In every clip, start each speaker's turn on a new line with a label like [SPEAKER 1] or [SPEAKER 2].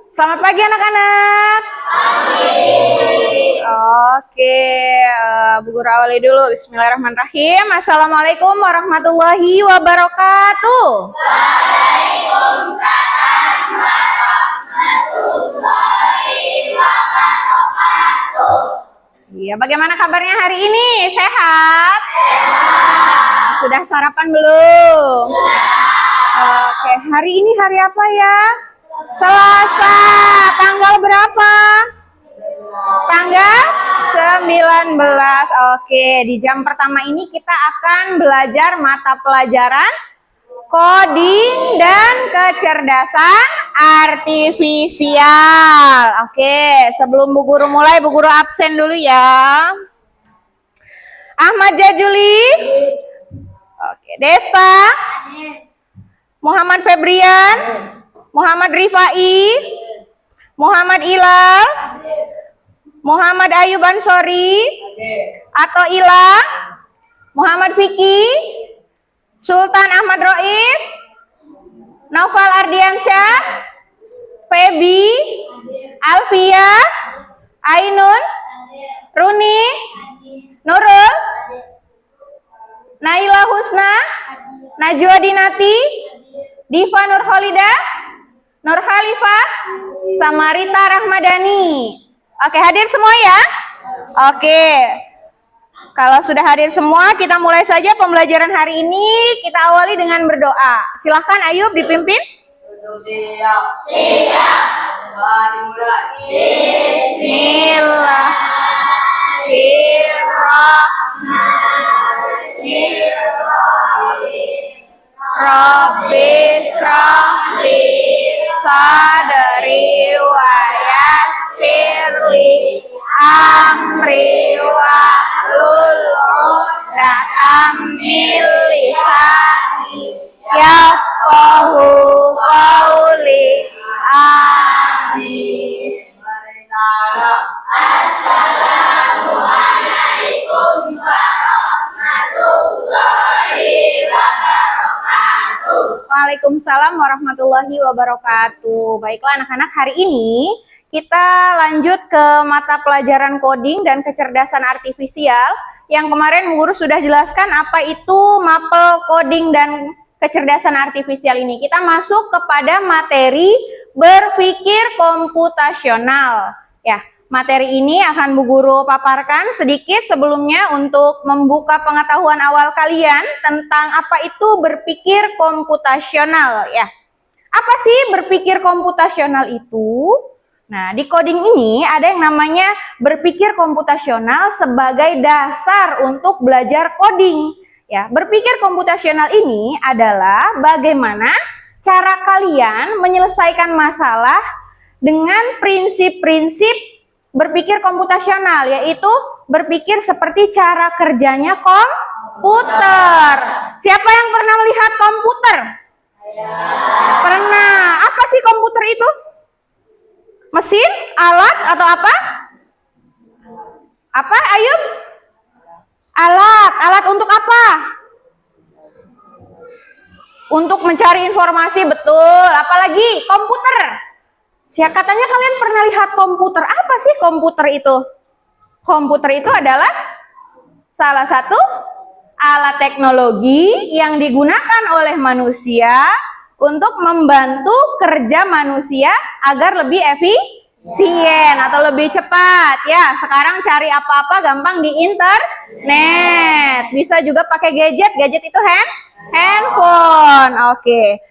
[SPEAKER 1] Selamat pagi anak-anak. Oke, Bu Guru awali dulu. Bismillahirrahmanirrahim. Assalamualaikum warahmatullahi wabarakatuh.
[SPEAKER 2] Waalaikumsalam warahmatullahi wabarakatuh.
[SPEAKER 1] Iya, bagaimana kabarnya hari ini? Sehat? Sehat. Sudah sarapan belum? Sudah. Oke, hari ini hari apa ya? Selasa. Tanggal berapa? Tanggal 19. Oke, di jam pertama ini kita akan belajar mata pelajaran coding dan kecerdasan artifisial. Oke, sebelum Bu Guru mulai, Bu Guru absen dulu ya. Ahmad Jajuli. Oke, Desta. Muhammad Febrian. Muhammad Rifai. Muhammad Ilal. Muhammad Ayub Ansori. Atau Ilang. Muhammad Fiki. Sultan Ahmad Roib. Naufal Ardiansyah. Febi. Alfia. Ainun. Runi. Nurul. Naila Husna. Najwa Dinati. Diva Nurholidah. Nur Khalifah. Sama Rita Rahmadani. Oke, hadir semua ya? Oke. Kalau sudah hadir semua, kita mulai saja pembelajaran hari ini. Kita awali dengan berdoa. Silahkan Ayub dipimpin.
[SPEAKER 2] Siap. Siap.
[SPEAKER 1] Bismillahirrahmanirrahim. Rabbi shrah li sadri wa yassirli amri wahlul 'uqdatam min lisani yafqahu qawli. Amin. Assalamualaikum warahmatullahi wabarakatuh. Waalaikumsalam warahmatullahi wabarakatuh. Baiklah anak-anak, hari ini kita lanjut ke mata pelajaran coding dan kecerdasan artifisial. Yang kemarin Bu Guru sudah jelaskan apa itu mapel coding dan kecerdasan artifisial ini. Kita masuk kepada materi berpikir komputasional. Ya, materi ini akan Bu Guru paparkan sedikit sebelumnya untuk membuka pengetahuan awal kalian tentang apa itu berpikir komputasional ya. Apa sih berpikir komputasional itu? Nah, di coding ini ada yang namanya berpikir komputasional sebagai dasar untuk belajar coding. Ya, berpikir komputasional ini adalah bagaimana cara kalian menyelesaikan masalah dengan prinsip-prinsip berpikir komputasional, yaitu berpikir seperti cara kerjanya komputer. Siapa yang pernah melihat komputer? Pernah. Apa sih komputer itu? Mesin, alat, atau apa? Apa, Ayub? Alat. Alat untuk apa? Untuk mencari informasi, betul. Apalagi komputer. Katanya kalian pernah lihat komputer. Apa sih komputer itu? Komputer itu adalah salah satu alat teknologi yang digunakan oleh manusia untuk membantu kerja manusia agar lebih efisien atau lebih cepat. Ya, sekarang cari apa-apa gampang di internet. Bisa juga pakai gadget. Gadget itu handphone. Oke.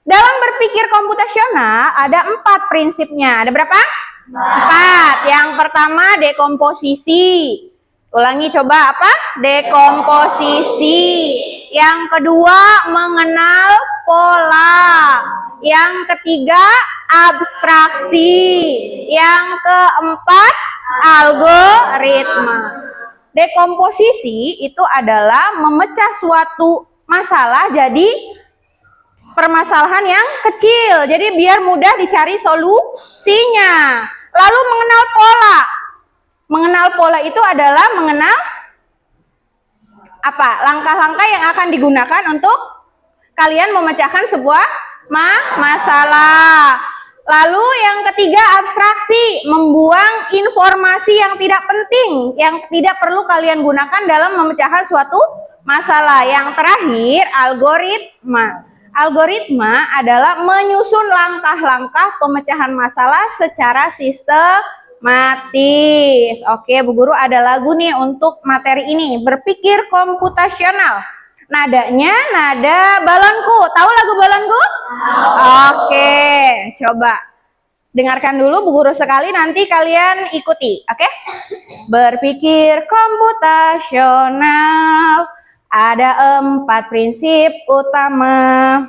[SPEAKER 1] Dalam berpikir komputasional ada 4 prinsipnya. Ada berapa? 4. Yang pertama dekomposisi. Ulangi coba apa? Dekomposisi. Yang kedua mengenal pola. Yang ketiga abstraksi. Yang keempat algoritma. Dekomposisi itu adalah memecah suatu masalah jadi permasalahan yang kecil. Jadi biar mudah dicari solusinya. Lalu mengenal pola. Mengenal pola itu adalah mengenal apa? Langkah-langkah yang akan digunakan untuk kalian memecahkan sebuah masalah. Lalu yang ketiga abstraksi, membuang informasi yang tidak penting, yang tidak perlu kalian gunakan dalam memecahkan suatu masalah. Yang terakhir algoritma. Algoritma adalah menyusun langkah-langkah pemecahan masalah secara sistematis. Oke, Bu Guru ada lagu nih untuk materi ini, berpikir komputasional. Nadanya nada balonku. Tahu lagu balonku? Oke, coba dengarkan dulu Bu Guru sekali, nanti kalian ikuti, oke? Berpikir komputasional, ada 4 prinsip utama.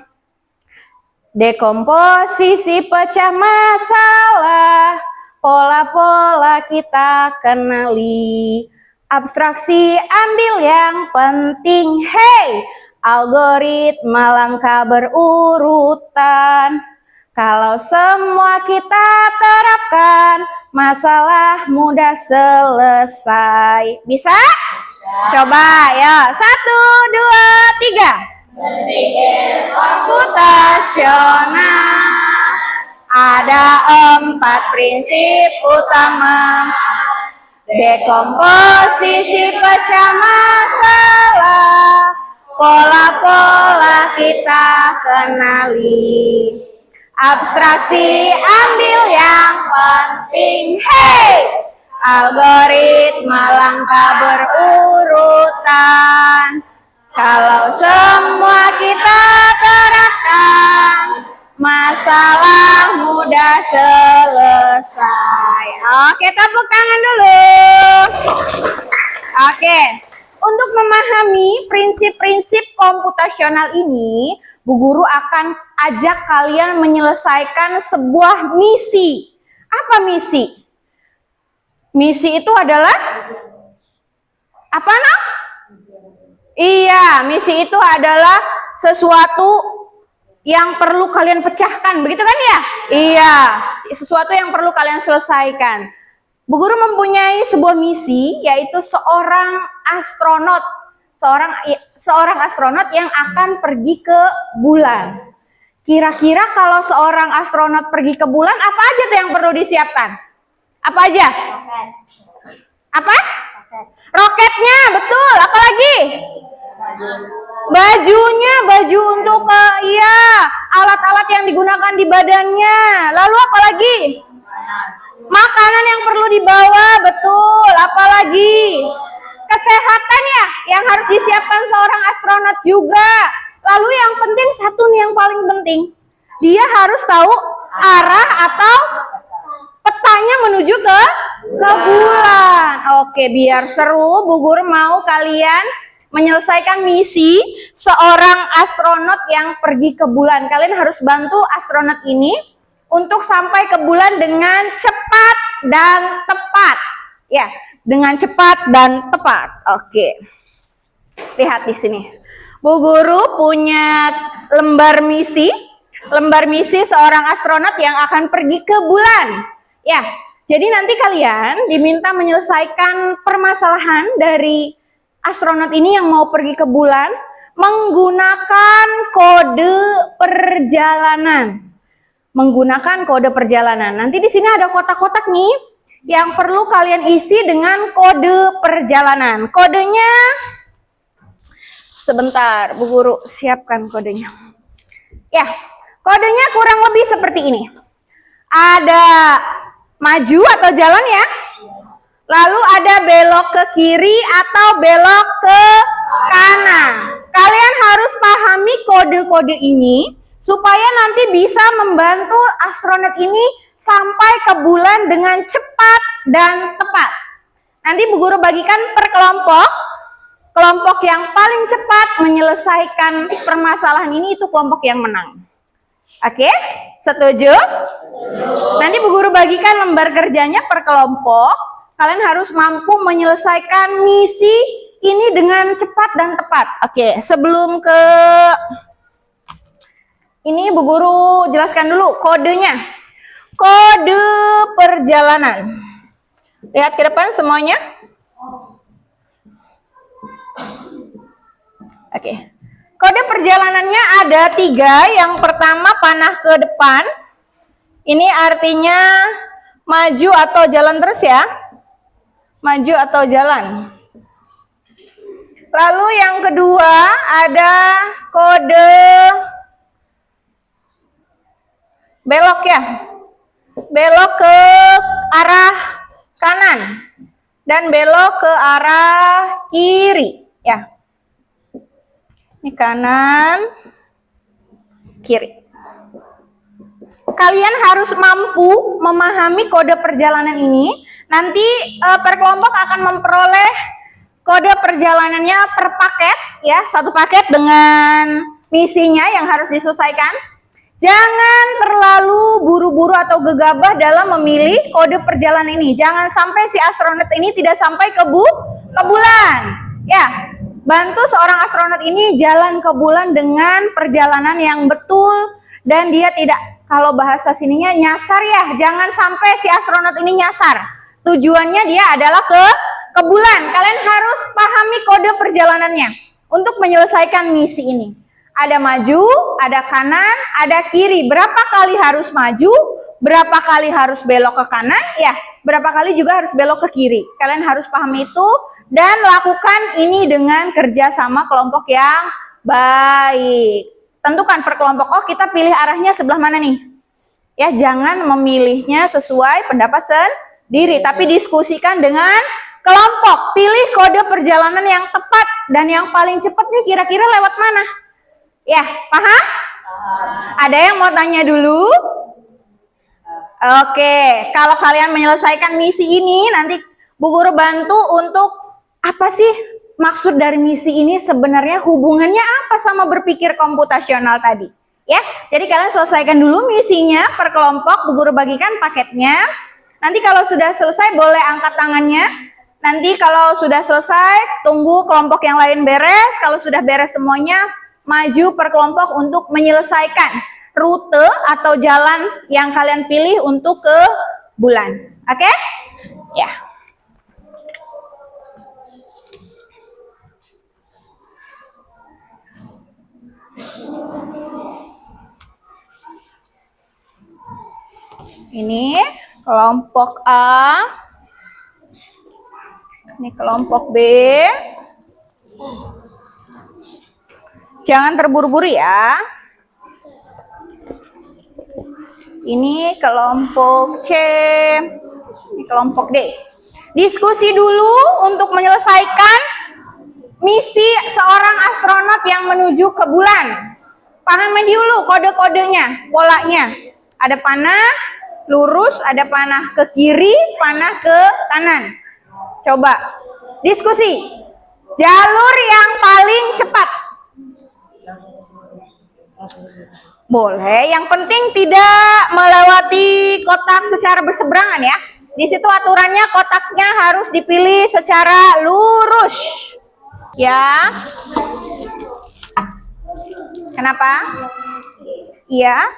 [SPEAKER 1] Dekomposisi pecah masalah, pola-pola kita kenali. Abstraksi ambil yang penting, hey, algoritma langkah berurutan. Kalau semua kita terapkan, masalah mudah selesai. Bisa? Coba ya, 1, 2, 3.
[SPEAKER 2] Berpikir
[SPEAKER 1] Komputasional, ada 4 prinsip utama. Dekomposisi pecah masalah, pola-pola kita kenali. Abstraksi ambil yang penting, hey, algoritma langkah berurutan. Kalau semua kita terapkan, masalah mudah selesai. Oke, tepuk tangan dulu. Oke, untuk memahami prinsip-prinsip komputasional ini, Bu Guru akan ajak kalian menyelesaikan sebuah misi. Apa misi? Misi itu adalah apa, nak? Iya, misi itu adalah sesuatu yang perlu kalian pecahkan, begitu kan ya? Iya, sesuatu yang perlu kalian selesaikan. Bu Guru mempunyai sebuah misi, yaitu seorang astronot, seorang astronot yang akan pergi ke bulan. Kira-kira kalau seorang astronot pergi ke bulan, apa aja tuh yang perlu disiapkan? Apa aja? Apa? Roketnya, betul. Apa lagi? Bajunya, baju untuk alat-alat yang digunakan di badannya. Lalu apa lagi? Makanan yang perlu dibawa, betul. Apa lagi? Kesehatan ya, yang harus disiapkan seorang astronot juga. Lalu yang penting satu nih yang paling penting, dia harus tahu arah atau petanya menuju ke bulan. Oke, biar seru, Bu Guru mau kalian menyelesaikan misi seorang astronot yang pergi ke bulan. Kalian harus bantu astronot ini untuk sampai ke bulan dengan cepat dan tepat. Ya, dengan cepat dan tepat. Oke. Lihat di sini. Bu Guru punya lembar misi seorang astronot yang akan pergi ke bulan. Ya, jadi nanti kalian diminta menyelesaikan permasalahan dari astronot ini yang mau pergi ke bulan menggunakan kode perjalanan. Menggunakan kode perjalanan. Nanti di sini ada kotak-kotak nih yang perlu kalian isi dengan kode perjalanan. Kodenya sebentar, Bu Guru siapkan kodenya. Ya, kodenya kurang lebih seperti ini. Ada maju atau jalan ya. Lalu ada belok ke kiri atau belok ke kanan. Kalian harus pahami kode-kode ini supaya nanti bisa membantu astronot ini sampai ke bulan dengan cepat dan tepat. Nanti Bu Guru bagikan per kelompok. Kelompok yang paling cepat menyelesaikan permasalahan ini itu kelompok yang menang. Oke? Setuju? Nanti Bu Guru bagikan lembar kerjanya per kelompok. Kalian harus mampu menyelesaikan misi ini dengan cepat dan tepat. Oke, sebelum ke ini Bu Guru jelaskan dulu kodenya. Kode perjalanan. Lihat ke depan semuanya. Oke. Kode perjalanannya ada 3. Yang pertama panah ke depan. Ini artinya maju atau jalan terus ya. Maju atau jalan. Lalu yang kedua ada kode belok ya. Belok ke arah kanan dan belok ke arah kiri ya. Ini kanan, kiri. Kalian harus mampu memahami kode perjalanan ini. Nanti per kelompok akan memperoleh kode perjalanannya per paket ya, satu paket dengan misinya yang harus diselesaikan. Jangan terlalu buru-buru atau gegabah dalam memilih kode perjalanan ini. Jangan sampai si astronot ini tidak sampai ke bulan. Ya, bantu seorang astronot ini jalan ke bulan dengan perjalanan yang betul dan dia tidak, kalau bahasa sininya nyasar ya. Jangan sampai si astronot ini nyasar. Tujuannya dia adalah ke bulan. Kalian harus pahami kode perjalanannya untuk menyelesaikan misi ini. Ada maju, ada kanan, ada kiri. Berapa kali harus maju, berapa kali harus belok ke kanan, ya, berapa kali juga harus belok ke kiri. Kalian harus pahami itu dan lakukan ini dengan kerja sama kelompok yang baik. Tentukan per kelompok, oh kita pilih arahnya sebelah mana nih? Ya, jangan memilihnya sesuai pendapat sendiri, tapi diskusikan dengan kelompok. Pilih kode perjalanan yang tepat dan yang paling cepat nih kira-kira lewat mana? Ya, paham? Ada yang mau tanya dulu? Oke, kalau kalian menyelesaikan misi ini, nanti Bu Guru bantu untuk apa sih maksud dari misi ini, sebenarnya hubungannya apa sama berpikir komputasional tadi? Ya, jadi kalian selesaikan dulu misinya per kelompok, Bu Guru bagikan paketnya. Nanti kalau sudah selesai boleh angkat tangannya. Nanti kalau sudah selesai, tunggu kelompok yang lain beres. Kalau sudah beres semuanya, maju per kelompok untuk menyelesaikan rute atau jalan yang kalian pilih untuk ke bulan. Oke? Ya. Ini kelompok A. Ini kelompok B. Jangan terburu-buru ya. Ini kelompok C. Ini kelompok D. Diskusi dulu untuk menyelesaikan misi seorang astronot yang menuju ke bulan. Pahami dulu kode-kodenya, polanya. Ada panah lurus, ada panah ke kiri, panah ke kanan. Coba diskusi. Jalur yang paling cepat. Boleh, yang penting tidak melewati kotak secara berseberangan ya. Di situ aturannya kotaknya harus dipilih secara lurus. Ya. Kenapa? Iya.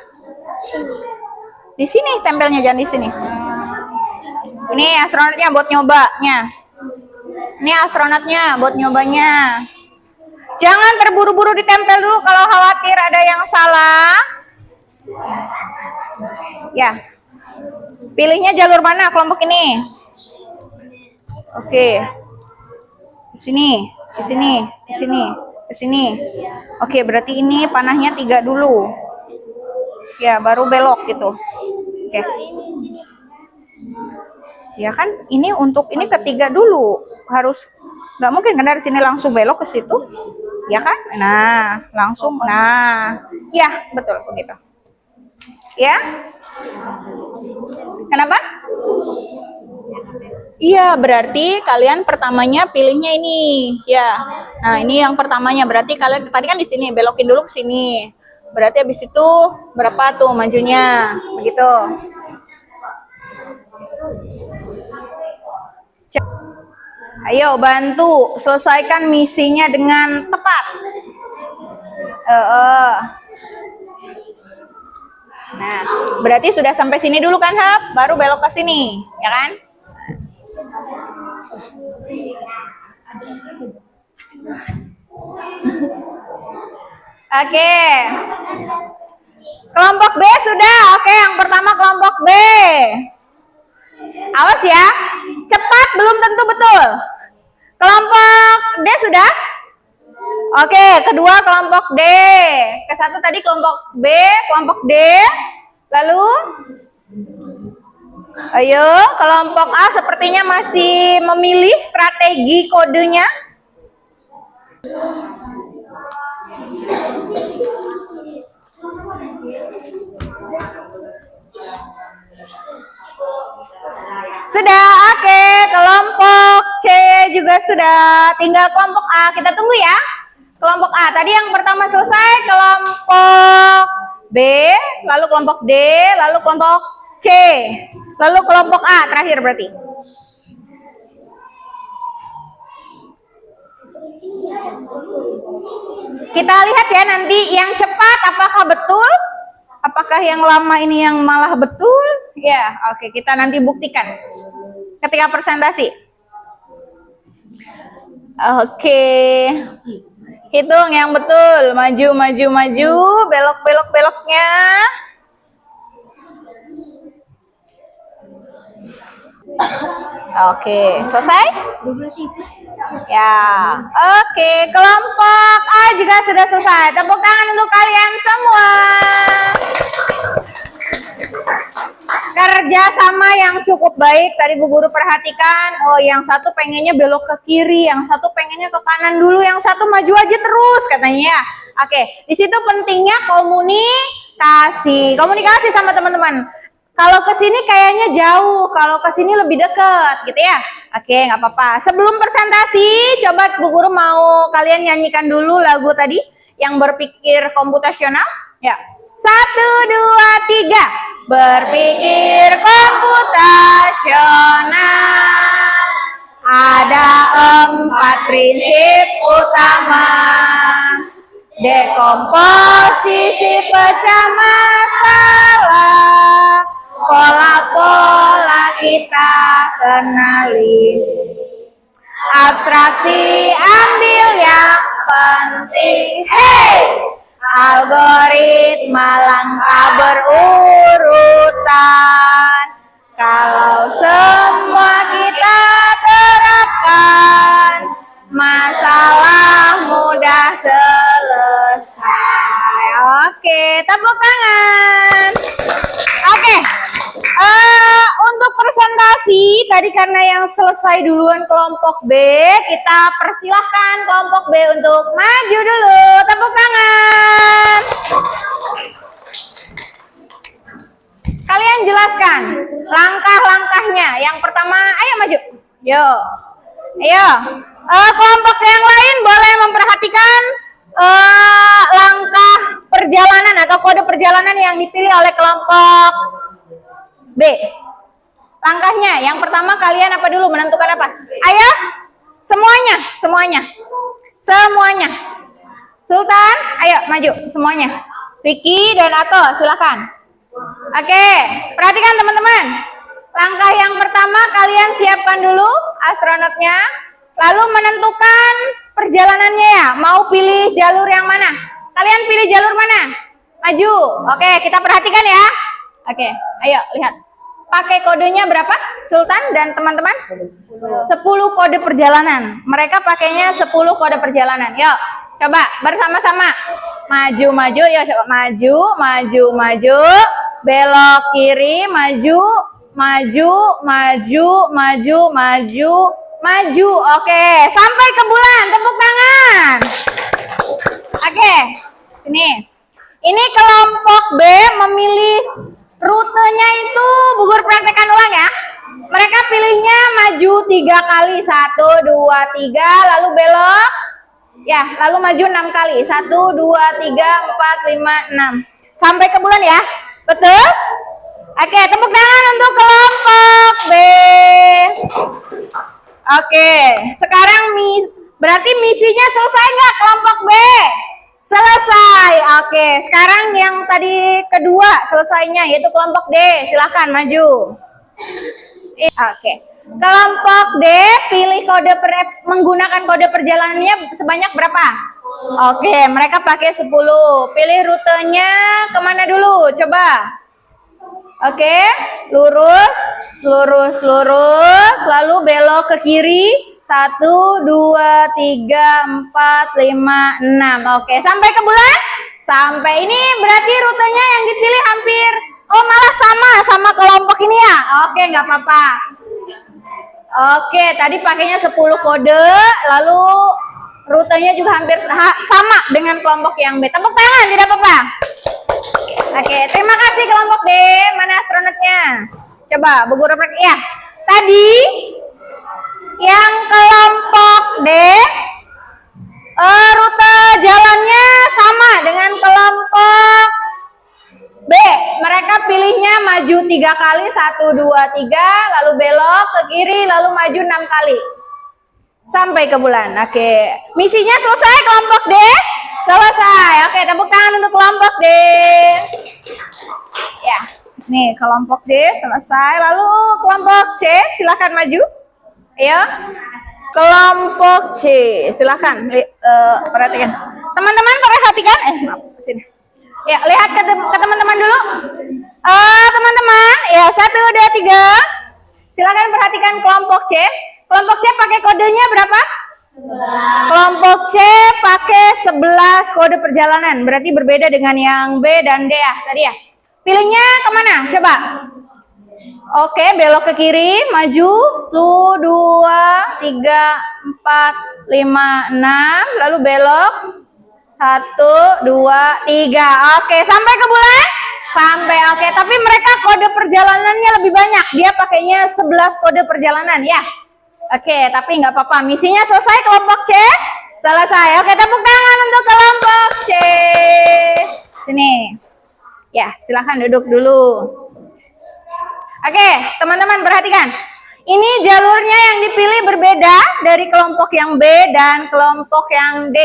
[SPEAKER 1] Di sini tempelnya, jangan di sini. Ini astronotnya buat nyobanya. Ini astronotnya buat nyobanya. Jangan terburu-buru ditempel dulu kalau khawatir ada yang salah. Ya. Pilihnya jalur mana kelompok ini? Oke. Di sini, di sini, di sini, di sini. Oke, berarti ini panahnya 3 dulu. Ya, baru belok gitu. Oke. Ya kan, ini untuk ini ketiga dulu. Harus, nggak mungkin kan dari sini langsung belok ke situ. Ya kan? Nah, langsung. Nah, ya betul begitu. Ya? Kenapa? Iya, berarti kalian pertamanya pilihnya ini. Ya. Nah, ini yang pertamanya. Berarti kalian tadi kan di sini, belokin dulu ke sini. Berarti habis itu berapa tuh majunya? Begitu. Ayo bantu selesaikan misinya dengan tepat. Nah, berarti sudah sampai sini dulu kan, Hap? Baru belok ke sini, ya kan? Oke. Kelompok B sudah. Oke, yang pertama kelompok B. Awas ya. Cepat belum tentu betul. Kelompok D sudah? Oke, kedua kelompok D. Ke satu tadi kelompok B, kelompok D. Lalu ayo, kelompok A sepertinya masih memilih strategi kodenya. Sudah, oke. Kelompok C juga sudah. Tinggal kelompok A. Kita tunggu ya. Kelompok A. Tadi yang pertama selesai. Kelompok B. Lalu kelompok D. Lalu kelompok C. Lalu kelompok A. Terakhir berarti. Kita lihat ya nanti yang cepat apakah betul. Apakah yang lama ini yang malah betul? Ya, oke. Kita nanti buktikan ketika presentasi. Oke. Hitung yang betul. Maju, maju, maju. Belok, belok, beloknya. Oke. Selesai? Ya. Oke. Kelompok A juga sudah selesai. Tepuk tangan untuk kalian semua. Kerja sama yang cukup baik. Tadi Bu Guru perhatikan. Oh, yang satu pengennya belok ke kiri, yang satu pengennya ke kanan dulu, yang satu maju aja terus katanya ya. Oke, di situ pentingnya komunikasi. Komunikasi sama teman-teman. Kalau ke sini kayaknya jauh, kalau ke sini lebih dekat gitu ya. Oke, nggak apa-apa. Sebelum presentasi, coba Bu Guru mau kalian nyanyikan dulu lagu tadi yang berpikir komputasional. Ya. 1, 2, 3. Berpikir komputasional. Ada 4 prinsip utama. Dekomposisi pecah masalah. Pola-pola kita kenali. Abstraksi ambil yang penting. Hey! Algoritma langkah berurutan. Kalau semua kita terapkan, masalah mudah selesai. Oke, tepuk tangan. Oke. Untuk presentasi tadi karena yang selesai duluan kelompok B, kita persilahkan kelompok B untuk maju dulu. Tepuk tangan. Kalian jelaskan langkah-langkahnya. Yang pertama, ayo maju. Yo. Ayo. Kelompok yang lain boleh memperhatikan langkah perjalanan atau kode perjalanan yang dipilih oleh kelompok B. Langkahnya, yang pertama kalian apa dulu? Menentukan apa? Ayo, semuanya. Sultan, ayo maju semuanya. Vicky dan Ato, silakan. Oke, perhatikan teman-teman. Langkah yang pertama kalian siapkan dulu astronotnya, lalu menentukan perjalanannya ya. Mau pilih jalur yang mana? Kalian pilih jalur mana? Maju. Oke, kita perhatikan ya. Oke, ayo lihat. Pakai kodenya berapa? Sultan dan teman-teman? 10 kode perjalanan. Mereka pakainya 10 kode perjalanan. Yuk, coba bersama-sama. Maju, yuk coba. Maju. Belok kiri, maju. Oke, sampai ke bulan. Tepuk tangan. Oke, ini kelompok B memilih rutenya itu, Bu Guru praktekkan ulang ya. Mereka pilihnya maju 3 kali. 1, 2, 3, lalu belok. Ya, lalu maju 6 kali. 1, 2, 3, 4, 5, 6. Sampai ke bulan ya. Betul? Oke, tepuk tangan untuk kelompok B. Oke, sekarang berarti misinya selesai nggak kelompok B? Selesai. Oke, sekarang yang tadi kedua selesainya yaitu kelompok D. Silahkan maju. Oke, kelompok D pilih menggunakan kode perjalanannya sebanyak berapa? Oke, mereka pakai 10. Pilih rutenya kemana dulu? Coba. Oke, lurus, lurus, lurus, lalu belok ke kiri. 1, 2, 3, 4, 5, 6. Oke, sampai ke bulan? Sampai. Ini berarti rutenya yang dipilih hampir, oh malah sama kelompok ini ya? Oke, nggak apa-apa. Oke, tadi pakainya 10 kode, lalu rutenya juga hampir sama dengan kelompok yang B. Tepuk tangan, tidak apa-apa. Oke, terima kasih kelompok D. Mana astronotnya? Coba, Bu Guru ya. Tadi yang kelompok D, rute jalannya sama dengan kelompok B. Mereka pilihnya maju 3 kali, 1, 2, 3, lalu belok ke kiri, lalu maju 6 kali. Sampai ke bulan. Oke. Misinya selesai kelompok D? Selesai. Oke, tepuk tangan untuk kelompok D. Ya, nih kelompok D selesai. Lalu kelompok C, silakan maju. Ayo. Kelompok C, silakan. Perhatikan. Teman-teman perhatikan. Maaf, sini. Ya, lihat ke teman-teman dulu. Teman-teman, ya 1, 2, 3. Silakan perhatikan kelompok C. Kelompok C pakai kodenya berapa? 11. Kelompok C pakai 11 kode perjalanan. Berarti berbeda dengan yang B dan D ya tadi ya. Pilihnya kemana? Coba. Oke, belok ke kiri, maju. 1, 2, 3, 4, 5, 6. Lalu belok. 1, 2, 3. Oke, sampai ke bulan? Sampai. Oke, tapi mereka kode perjalanannya lebih banyak. Dia pakainya 11 kode perjalanan ya. Oke, tapi nggak apa-apa. Misinya selesai kelompok C? Selesai. Oke, tepuk tangan untuk kelompok C. Sini. Ya, silahkan duduk dulu. Oke, teman-teman perhatikan. Ini jalurnya yang dipilih berbeda dari kelompok yang B dan kelompok yang D.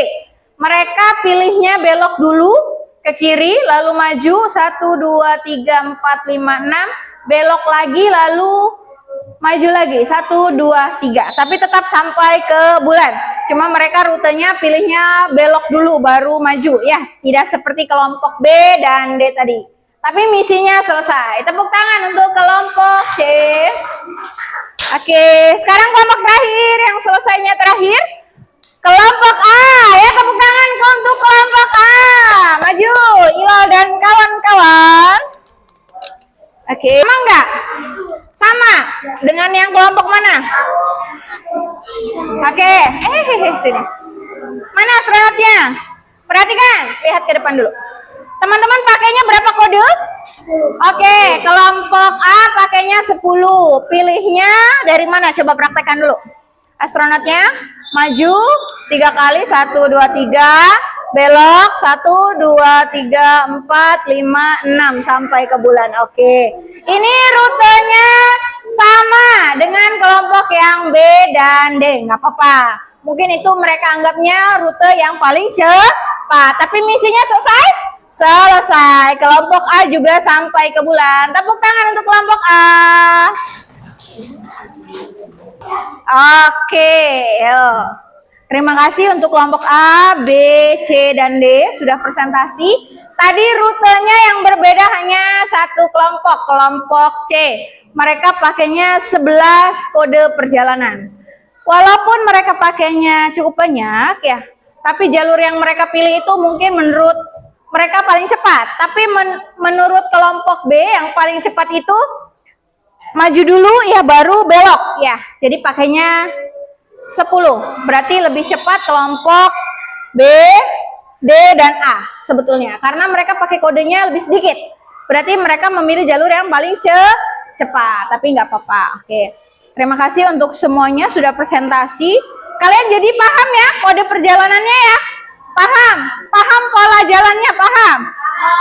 [SPEAKER 1] Mereka pilihnya belok dulu ke kiri, lalu maju 1, 2, 3, 4, 5, 6. Belok lagi, lalu maju lagi 1, 2, 3, tapi tetap sampai ke bulan. Cuma mereka rutenya pilihnya belok dulu baru maju ya, tidak seperti kelompok B dan D tadi. Tapi misinya selesai. Tepuk tangan untuk kelompok C. Oke, sekarang kelompok terakhir yang selesainya terakhir. Kelompok A, ya tepuk tangan untuk kelompok A. Maju, Ilal dan kawan-kawan. Oke, sama enggak? Sama dengan yang kelompok mana? Oke, sini. Mana astronotnya? Perhatikan, lihat ke depan dulu. Teman-teman pakainya berapa kode? 10. Oke, kelompok A pakainya 10. Pilihnya dari mana? Coba praktekkan dulu. Astronotnya maju 3 kali, 1, 2, 3. Belok 1, 2, 3, 4, 5, 6 sampai ke bulan. Oke. Ini rutenya sama dengan kelompok yang B dan D. Nggak apa-apa. Mungkin itu mereka anggapnya rute yang paling cepat. Tapi misinya selesai? Selesai. Kelompok A juga sampai ke bulan. Tepuk tangan untuk kelompok A. Oke. Terima kasih untuk kelompok A, B, C, dan D sudah presentasi. Tadi rutenya yang berbeda hanya satu kelompok, kelompok C. Mereka pakainya 11 kode perjalanan. Walaupun mereka pakainya cukup banyak ya, tapi jalur yang mereka pilih itu mungkin menurut mereka paling cepat. Tapi menurut kelompok B yang paling cepat itu maju dulu ya baru belok ya. Jadi pakainya 10, berarti lebih cepat kelompok B, D, dan A sebetulnya. Karena mereka pakai kodenya lebih sedikit. Berarti mereka memilih jalur yang paling cepat, tapi nggak apa-apa. Oke, terima kasih untuk semuanya sudah presentasi. Kalian jadi paham ya kode perjalanannya ya? Paham? Paham pola jalannya? Paham?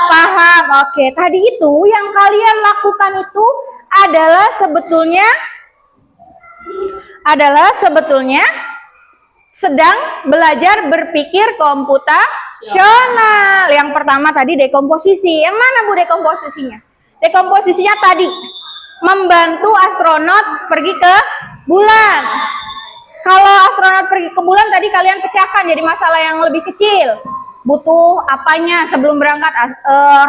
[SPEAKER 1] Paham, oke. Tadi itu yang kalian lakukan itu adalah sebetulnya sedang belajar berpikir komputasional. Yang pertama tadi dekomposisi. Yang mana Bu dekomposisinya? Dekomposisinya tadi membantu astronot pergi ke bulan. Kalau astronot pergi ke bulan tadi kalian pecahkan jadi masalah yang lebih kecil. Butuh apanya sebelum berangkat?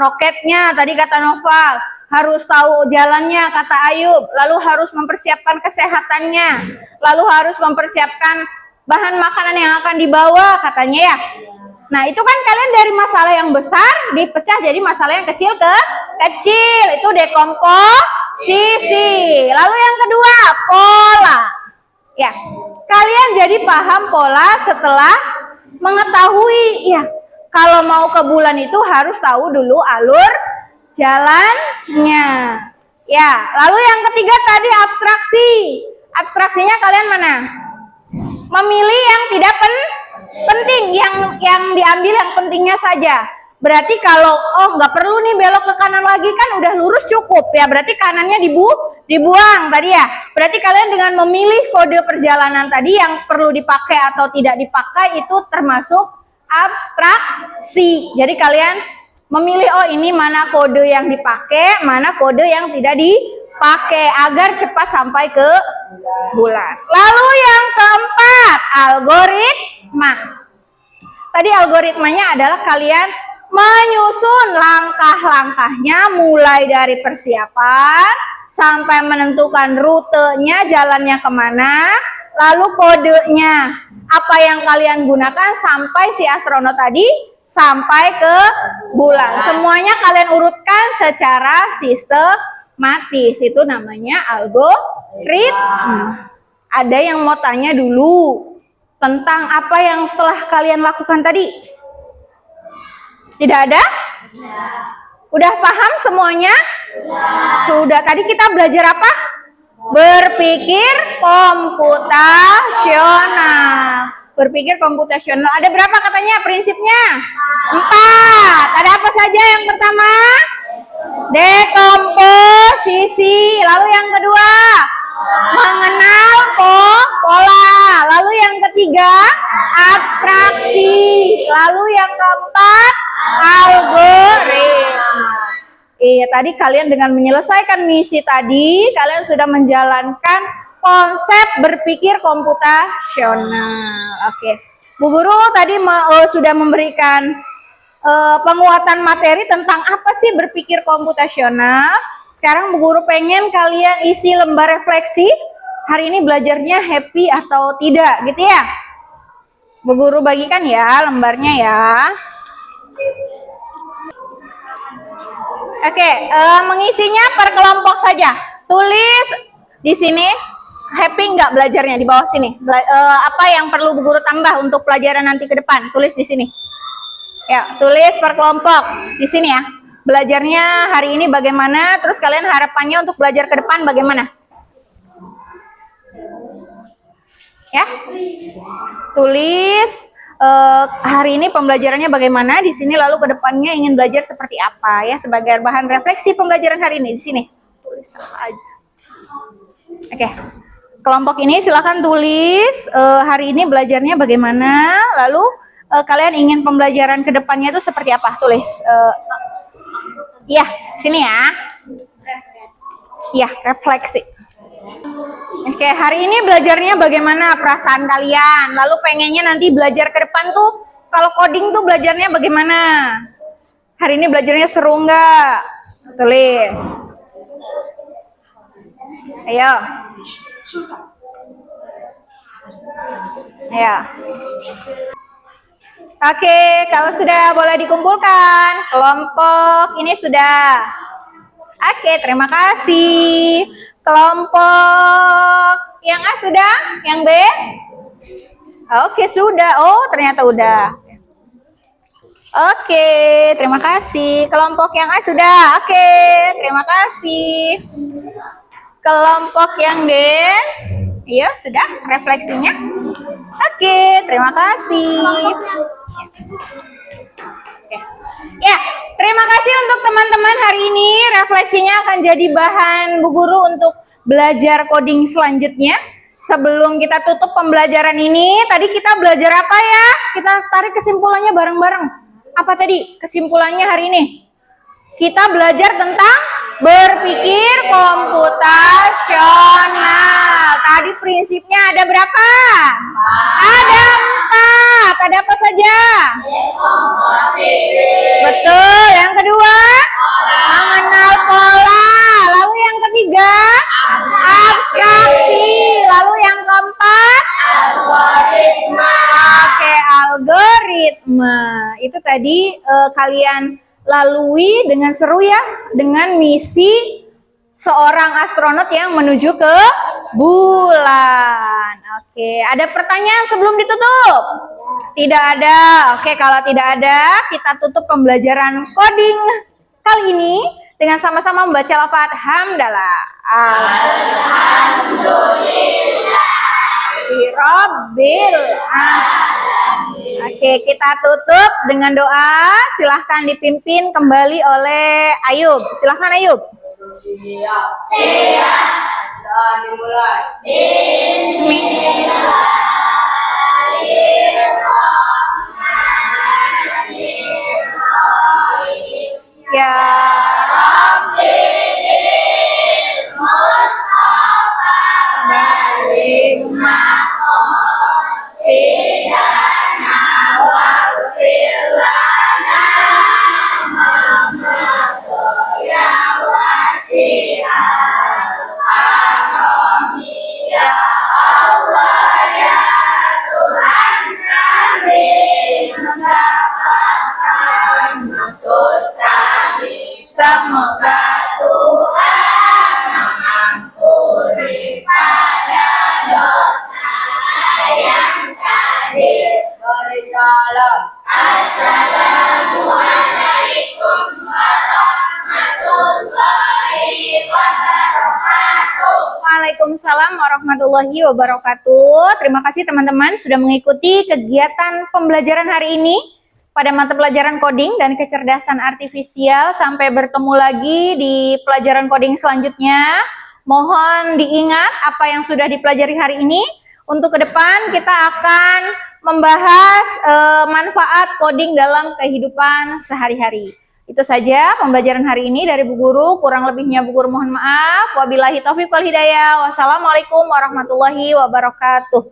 [SPEAKER 1] Roketnya tadi kata Noval. Harus tahu jalannya kata Ayub. Lalu harus mempersiapkan kesehatannya. Lalu harus mempersiapkan bahan makanan yang akan dibawa katanya ya. Nah itu kan kalian dari masalah yang besar dipecah jadi masalah yang kecil ke kecil. Itu dekomposisi. Lalu yang kedua pola. Ya, kalian jadi paham pola setelah mengetahui ya. Kalau mau ke bulan itu harus tahu dulu alur jalannya. Ya, lalu yang ketiga tadi abstraksi. Abstraksinya kalian mana? Memilih yang tidak penting, yang diambil yang pentingnya saja. Berarti kalau nggak perlu nih belok ke kanan lagi kan udah lurus cukup ya. Berarti kanannya dibuang tadi ya. Berarti kalian dengan memilih kode perjalanan tadi yang perlu dipakai atau tidak dipakai itu termasuk abstraksi. Jadi kalian memilih ini mana kode yang dipakai, mana kode yang tidak dipakai agar cepat sampai ke bulan. Lalu yang keempat, algoritma. Tadi algoritmanya adalah kalian menyusun langkah-langkahnya mulai dari persiapan sampai menentukan rutenya, jalannya kemana, lalu kodenya apa yang kalian gunakan sampai si astronot tadi sampai ke bulan. Semuanya kalian urutkan secara sistematis. Itu namanya algoritma. Ada yang mau tanya dulu tentang apa yang telah kalian lakukan tadi? Tidak ada? Udah paham semuanya? Sudah. Tadi kita belajar apa? Berpikir komputasional. Berpikir komputasional. Ada berapa katanya prinsipnya? 4. Ada apa saja yang pertama? Dekomposisi. Lalu yang kedua? Mengenal pola. Lalu yang ketiga? Abstraksi. Lalu yang keempat? Algoritma. Iya, tadi kalian dengan menyelesaikan misi tadi, kalian sudah menjalankan konsep berpikir komputasional. Oke, Bu Guru tadi sudah memberikan penguatan materi tentang apa sih berpikir komputasional. Sekarang Bu Guru pengen kalian isi lembar refleksi. Hari ini belajarnya happy atau tidak, gitu ya? Bu Guru bagikan ya lembarnya ya. Oke, mengisinya per kelompok saja. Tulis di sini, happy nggak belajarnya di bawah sini. Apa yang perlu Bu Guru tambah untuk pelajaran nanti ke depan? Tulis di sini. Ya, tulis per kelompok di sini ya. Belajarnya hari ini bagaimana? Terus kalian harapannya untuk belajar ke depan bagaimana? Ya, tulis. Hari ini pembelajarannya bagaimana di sini, lalu ke depannya ingin belajar seperti apa ya sebagai bahan refleksi pembelajaran hari ini di sini. Tulis apa aja. Oke. Kelompok ini silakan tulis hari ini belajarnya bagaimana, lalu kalian ingin pembelajaran ke depannya itu seperti apa? Tulis. Iya, sini ya. Iya, refleksi. Oke, hari ini belajarnya bagaimana perasaan kalian? Lalu pengennya nanti belajar ke depan tuh, kalau coding tuh belajarnya bagaimana? Hari ini belajarnya seru nggak? Tulis. Ayo. Ayo. Oke, kalau sudah boleh dikumpulkan. Kelompok ini sudah. Oke, terima kasih. Kelompok yang A sudah? Yang B? Oke, sudah. Oh, ternyata udah. Oke, terima kasih. Kelompok yang A sudah? Oke, terima kasih. Kelompok yang D? Iya, sudah refleksinya? Oke, terima kasih. Ya, terima kasih untuk teman-teman hari ini. Refleksinya akan jadi bahan Bu Guru untuk belajar coding selanjutnya. Sebelum kita tutup pembelajaran ini, tadi kita belajar apa ya? Kita tarik kesimpulannya bareng-bareng. Apa tadi kesimpulannya hari ini? Kita belajar tentang berpikir komputasional. Tadi prinsipnya ada berapa? Ada 4. Ada apa saja?
[SPEAKER 2] Dekomposisi.
[SPEAKER 1] Betul. Yang kedua, mengenal pola. Lalu yang ketiga, abstraksi. Lalu yang keempat,
[SPEAKER 2] Algoritma.
[SPEAKER 1] oke, algoritma. Itu tadi kalian lalui dengan seru ya, dengan misi seorang astronot yang menuju ke bulan. Oke, ada pertanyaan sebelum ditutup? Tidak ada. Oke, kalau tidak ada, kita tutup pembelajaran coding kali ini dengan sama-sama membaca lafaz hamdalah. Alhamdulillahirabbil alamin. Oke, kita tutup dengan doa. Silahkan dipimpin kembali oleh Ayub. Silahkan Ayub.
[SPEAKER 2] Siap. Sudah dimulai.
[SPEAKER 1] Ya
[SPEAKER 2] Semoga Tuhan mengampuni pada dosa yang tadi. Beri salam. Assalamualaikum warahmatullahi wabarakatuh.
[SPEAKER 1] Waalaikumsalam warahmatullahi wabarakatuh. Terima kasih teman-teman sudah mengikuti kegiatan pembelajaran hari ini pada mata pelajaran coding dan kecerdasan artifisial. Sampai bertemu lagi di pelajaran coding selanjutnya. Mohon diingat apa yang sudah dipelajari hari ini. Untuk ke depan kita akan membahas manfaat coding dalam kehidupan sehari-hari. Itu saja pembelajaran hari ini dari Bu Guru. Kurang lebihnya Bu Guru mohon maaf. Wabillahi taufiq wal hidayah. Wassalamualaikum warahmatullahi wabarakatuh.